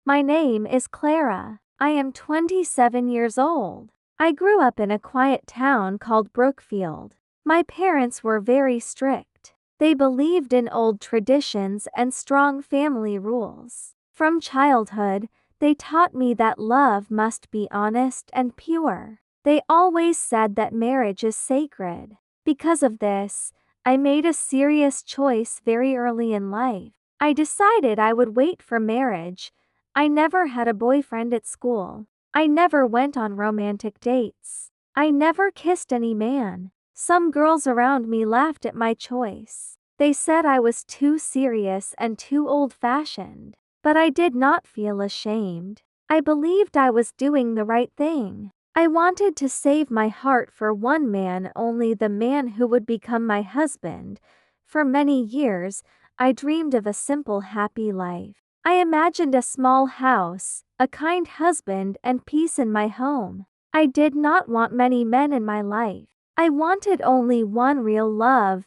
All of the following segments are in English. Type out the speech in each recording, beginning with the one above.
My name is Clara. I am 27 years old. I grew up in a quiet town called Brookfield. My parents were very strict. They believed in old traditions and strong family rules. From childhood, they taught me that love must be honest and pure. They always said that marriage is sacred. Because of this, I made a serious choice very early in life. I decided I would wait for marriage. I never had a boyfriend at school. I never went on romantic dates. I never kissed any man. Some girls around me laughed at my choice. They said I was too serious and too old-fashioned. But I did not feel ashamed. I believed I was doing the right thing. I wanted to save my heart for one man, only the man who would become my husband. For many years, I dreamed of a simple, happy life. I imagined a small house, a kind husband, and peace in my home. I did not want many men in my life. I wanted only one real love.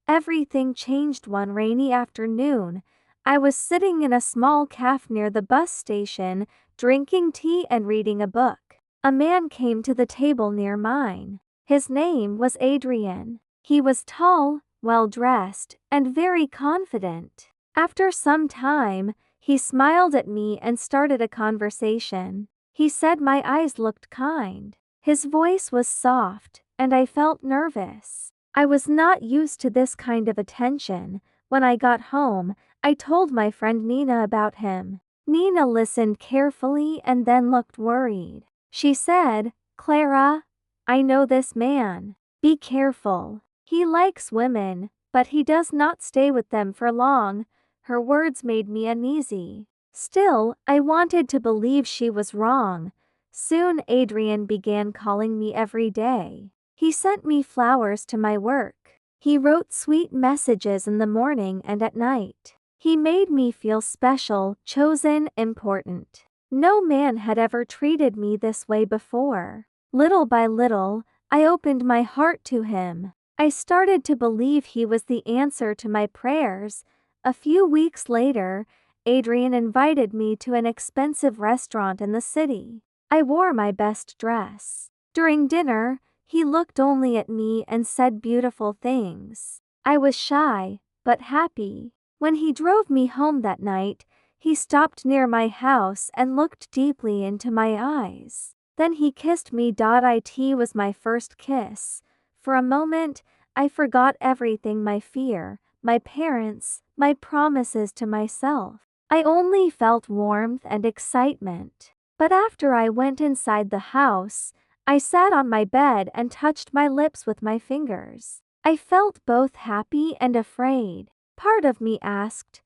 Everything changed one rainy afternoon. I was sitting in a small cafe near the bus station, drinking tea and reading a book. A man came to the table near mine. His name was Adrian. He was tall, well-dressed, and very confident. After some time, he smiled at me and started a conversation. He said my eyes looked kind. His voice was soft, and I felt nervous. I was not used to this kind of attention. When I got home, I told my friend Nina about him. Nina listened carefully and then looked worried. She said, "Clara, I know this man. Be careful. He likes women, but he does not stay with them for long." Her words made me uneasy. Still, I wanted to believe she was wrong. Soon Adrian began calling me every day. He sent me flowers to my work. He wrote sweet messages in the morning and at night. He made me feel special, chosen, important. No man had ever treated me this way before. Little by little, I opened my heart to him. I started to believe he was the answer to my prayers. A few weeks later, Adrian invited me to an expensive restaurant in the city. I wore my best dress. During dinner, he looked only at me and said beautiful things. I was shy, but happy. When he drove me home that night, he stopped near my house and looked deeply into my eyes. Then he kissed me. It was my first kiss. For a moment, I forgot everything, my fear, my parents, my promises to myself. I only felt warmth and excitement. But after I went inside the house, I sat on my bed and touched my lips with my fingers. I felt both happy and afraid. Part of me asked,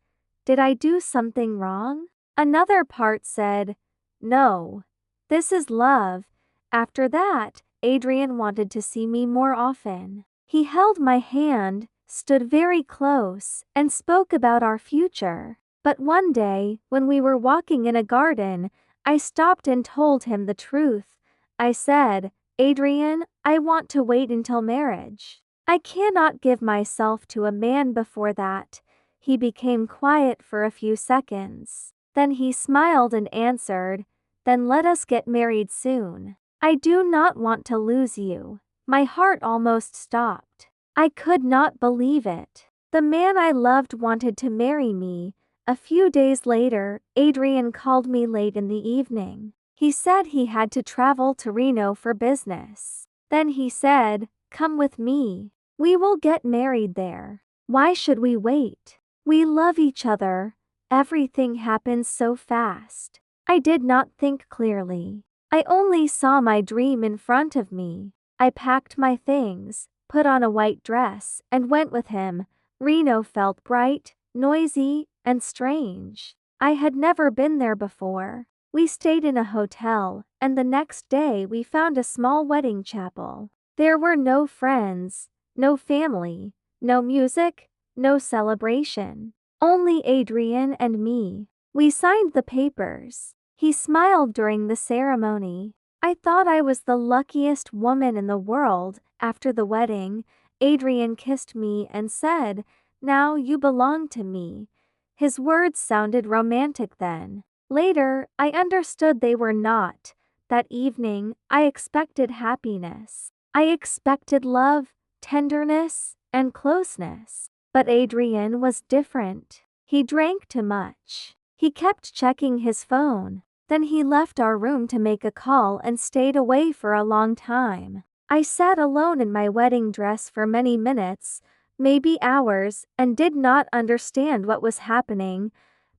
"Did I do something wrong?" Another part said, "No, this is love." After that, Adrian wanted to see me more often. He held my hand, stood very close, and spoke about our future. But one day, when we were walking in a garden, I stopped and told him the truth. I said, "Adrian, I want to wait until marriage. I cannot give myself to a man before that." He became quiet for a few seconds. Then he smiled and answered, "Then let us get married soon. I do not want to lose you." My heart almost stopped. I could not believe it. The man I loved wanted to marry me. A few days later, Adrian called me late in the evening. He said he had to travel to Reno for business. Then he said, "Come with me. We will get married there. Why should we wait? We love each other." Everything happened so fast. I did not think clearly. I only saw my dream in front of me. I packed my things, put on a white dress, and went with him. Reno felt bright, noisy, and strange. I had never been there before. We stayed in a hotel, and the next day we found a small wedding chapel. There were no friends, no family, no music, no celebration. Only Adrian and me. We signed the papers. He smiled during the ceremony. I thought I was the luckiest woman in the world. After the wedding, Adrian kissed me and said, "Now you belong to me." His words sounded romantic then. Later, I understood they were not. That evening, I expected happiness. I expected love, tenderness, and closeness. But Adrian was different. He drank too much. He kept checking his phone. Then he left our room to make a call and stayed away for a long time. I sat alone in my wedding dress for many minutes, maybe hours, and did not understand what was happening.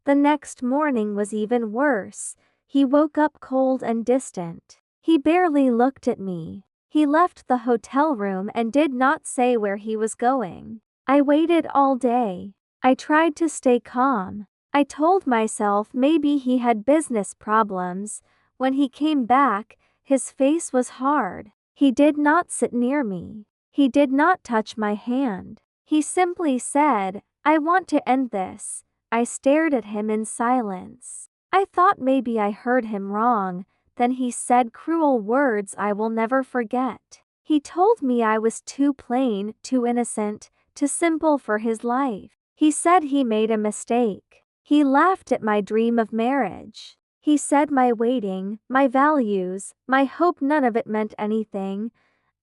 The next morning was even worse. He woke up cold and distant. He barely looked at me. He left the hotel room and did not say where he was going. I waited all day. I tried to stay calm. I told myself maybe he had business problems. When he came back, his face was hard. He did not sit near me. He did not touch my hand. He simply said, "I want to end this." I stared at him in silence. I thought maybe I heard him wrong. Then he said cruel words I will never forget. He told me I was too plain, too innocent, too simple for his life. He said he made a mistake. He laughed at my dream of marriage. He said my waiting, my values, my hope, none of it meant anything.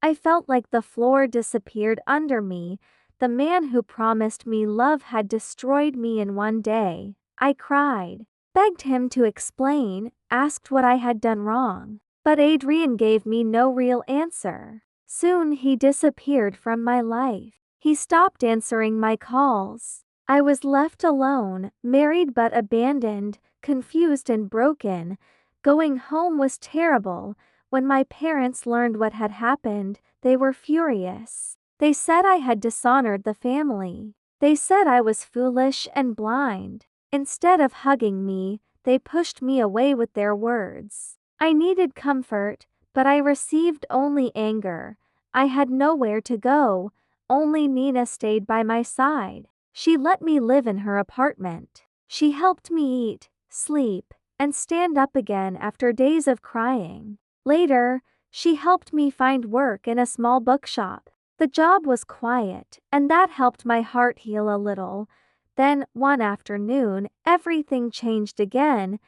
I felt like the floor disappeared under me. The man who promised me love had destroyed me in one day. I cried, begged him to explain, asked what I had done wrong. But Adrian gave me no real answer. Soon he disappeared from my life. He stopped answering my calls. I was left alone, married but abandoned, confused and broken. Going home was terrible. When my parents learned what had happened, they were furious. They said I had dishonored the family. They said I was foolish and blind. Instead of hugging me, they pushed me away with their words. I needed comfort, but I received only anger. I had nowhere to go. Only Nina stayed by my side. She let me live in her apartment. She helped me eat, sleep, and stand up again after days of crying. Later, she helped me find work in a small bookshop. The job was quiet, and that helped my heart heal a little. Then, one afternoon, everything changed again.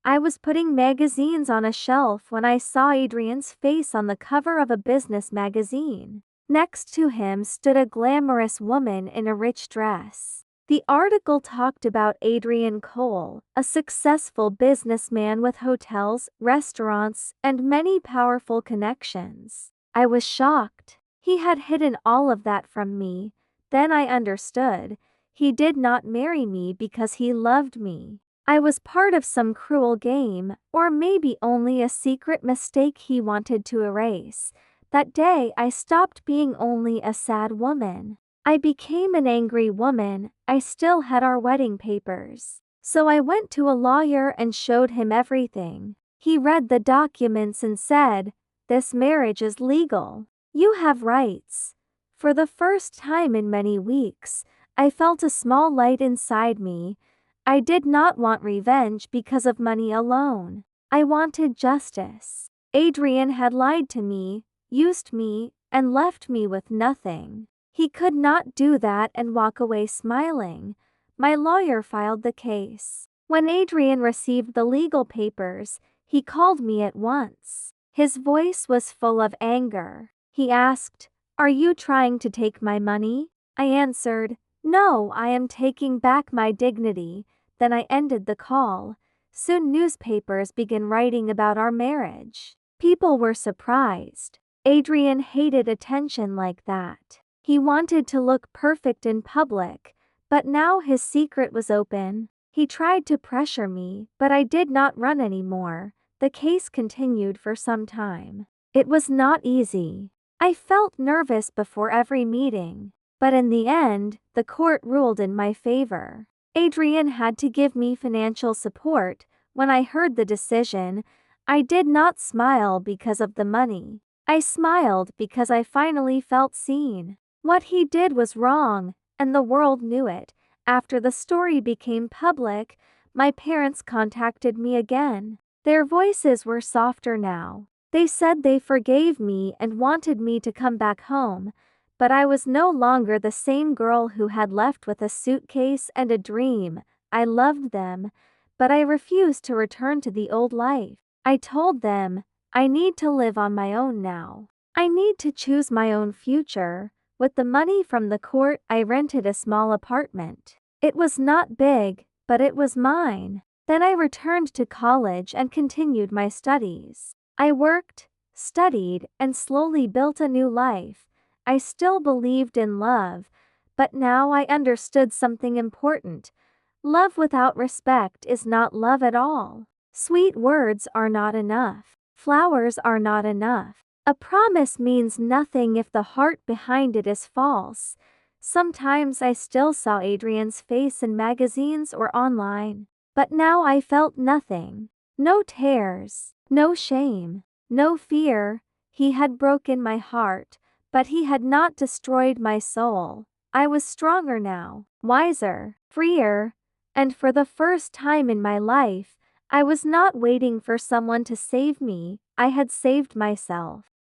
I was putting magazines on a shelf when I saw Adrian's face on the cover of a business magazine. Next to him stood a glamorous woman in a rich dress. The article talked about Adrian Cole, a successful businessman with hotels, restaurants, and many powerful connections. I was shocked. He had hidden all of that from me. Then I understood. He did not marry me because he loved me. I was part of some cruel game, or maybe only a secret mistake he wanted to erase. That day I stopped being only a sad woman. I became an angry woman. I still had our wedding papers. So I went to a lawyer and showed him everything. He read the documents and said, "This marriage is legal. You have rights." For the first time in many weeks, I felt a small light inside me. I did not want revenge because of money alone. I wanted justice. Adrian had lied to me, used me, and left me with nothing. He could not do that and walk away smiling. My lawyer filed the case. When Adrian received the legal papers, he called me at once. His voice was full of anger. He asked, "Are you trying to take my money?" I answered, "No, I am taking back my dignity." Then I ended the call. Soon newspapers began writing about our marriage. People were surprised. Adrian hated attention like that. He wanted to look perfect in public, but now his secret was open. He tried to pressure me, but I did not run anymore. The case continued for some time. It was not easy. I felt nervous before every meeting. But in the end, the court ruled in my favor. Adrian had to give me financial support. When I heard the decision, I did not smile because of the money. I smiled because I finally felt seen. What he did was wrong, and the world knew it. After the story became public, my parents contacted me again. Their voices were softer now. They said they forgave me and wanted me to come back home. But I was no longer the same girl who had left with a suitcase and a dream. I loved them, but I refused to return to the old life. I told them, I need to live on my own now. I need to choose my own future. With the money from the court, I rented a small apartment. It was not big, but it was mine. Then I returned to college and continued my studies. I worked, studied, and slowly built a new life. I still believed in love, but now I understood something important. Love without respect is not love at all. Sweet words are not enough. Flowers are not enough. A promise means nothing if the heart behind it is false. Sometimes I still saw Adrian's face in magazines or online, but now I felt nothing. No tears, no shame, no fear. He had broken my heart, but he had not destroyed my soul. I was stronger now, wiser, freer, and for the first time in my life, I was not waiting for someone to save me. I had saved myself.